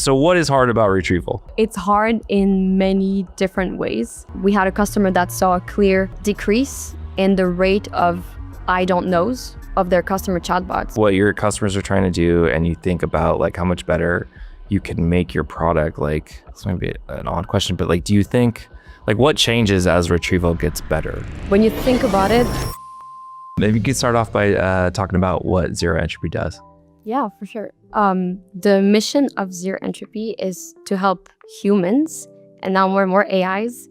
So what is hard about retrieval? It's hard in many different ways. We had a customer that saw a clear decrease in the rate of I don't knows of their customer chatbots. What your customers are trying to do, and you think about like how much better you can make your product. Like, this might be an odd question, but like, do you think, like, what changes as retrieval gets better? When you think about it, maybe you could start off by talking about what ZeroEntropy does. Yeah, for sure. The mission of ZeroEntropy is to help humans, and now more and more AIs,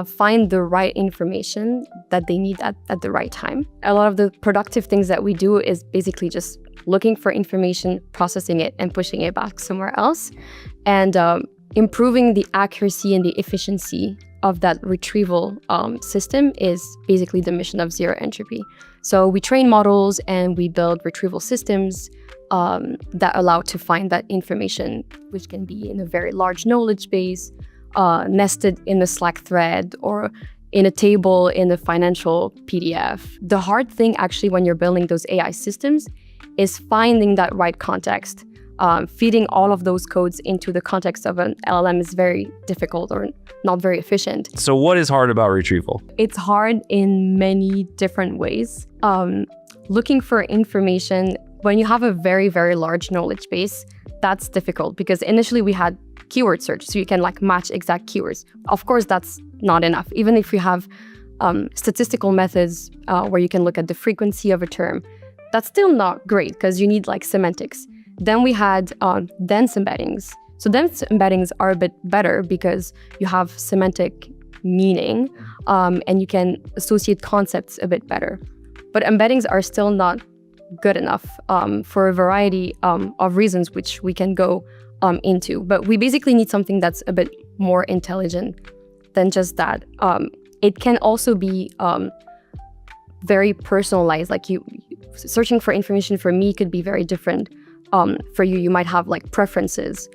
find the right information that they need at the right time. A lot of the productive things that we do is basically just looking for information, processing it, and pushing it back somewhere else, and improving the accuracy and the efficiency of that retrieval system is basically the mission of ZeroEntropy. So we train models and we build retrieval systems that allow to find that information, which can be in a very large knowledge base, nested in a Slack thread, or in a table in a financial PDF. The hard thing actually when you're building those AI systems is finding that right context. Feeding all of those codes into the context of an LLM is very difficult or not very efficient. So what is hard about retrieval? It's hard in many different ways. Looking for information, when you have a very, very large knowledge base, that's difficult because initially we had keyword search, so you can like match exact keywords. Of course, that's not enough. Even if you have statistical methods where you can look at the frequency of a term, that's still not great because you need like semantics. Then we had dense embeddings. So dense embeddings are a bit better because you have semantic meaning and you can associate concepts a bit better. But embeddings are still not good enough for a variety of reasons, which we can go into. But we basically need something that's a bit more intelligent than just that. It can also be very personalized. Like searching for information for me could be very different. For you, you might have like preferences.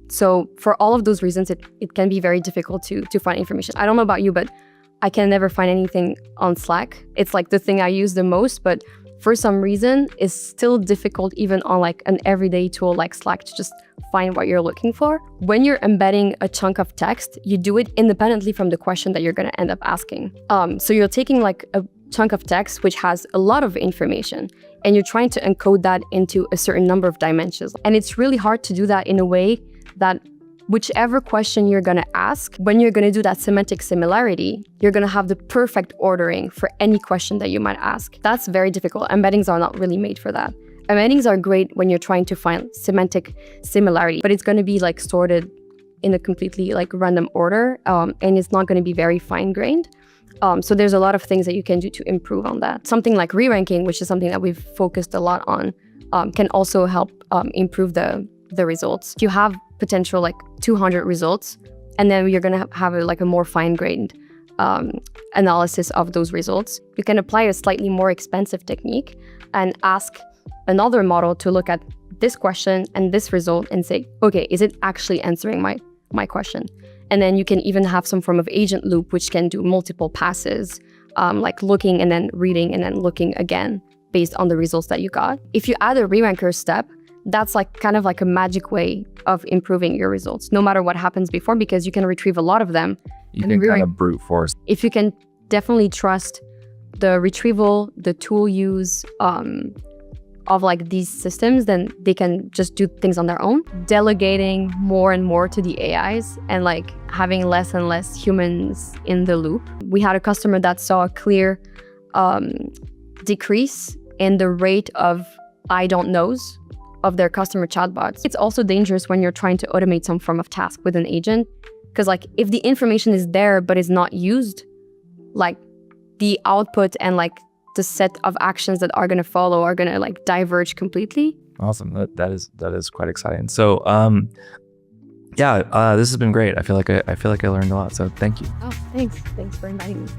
So for all of those reasons, it can be very difficult to find information. I don't know about you, but I can never find anything on Slack. It's like the thing I use the most, but for some reason, it's still difficult even on like an everyday tool like Slack to just find what you're looking for. When you're embedding a chunk of text, you do it independently from the question that you're going to end up asking. So you're taking like a chunk of text which has a lot of information and you're trying to encode that into a certain number of dimensions. And it's really hard to do that in a way that whichever question you're going to ask, when you're going to do that semantic similarity, you're going to have the perfect ordering for any question that you might ask. That's very difficult. Embeddings are not really made for that. Embeddings are great when you're trying to find semantic similarity, but it's going to be like sorted in a completely like random order, and it's not going to be very fine-grained. So there's a lot of things that you can do to improve on that. Something like re-ranking, which is something that we've focused a lot on, can also help improve the results. You have potential like 200 results, and then you're going to have a more fine-grained analysis of those results. You can apply a slightly more expensive technique and ask another model to look at this question and this result and say, okay, is it actually answering my question? And then you can even have some form of agent loop, which can do multiple passes, like looking and then reading and then looking again based on the results that you got. If you add a re-ranker step, that's like kind of like a magic way of improving your results, no matter what happens before, because you can retrieve a lot of them. You can kind of brute force. If you can definitely trust the retrieval, the tool use of like these systems, then they can just do things on their own. Delegating more and more to the AIs and like having less and less humans in the loop. We had a customer that saw a clear decrease in the rate of I don't knows of their customer chatbots. It's also dangerous when you're trying to automate some form of task with an agent, because like if the information is there but is not used, like the output and like the set of actions that are going to follow are going to like diverge completely. Awesome. That is quite exciting. So yeah, this has been great. I feel like I learned a lot. So thank you. Oh, thanks for inviting me.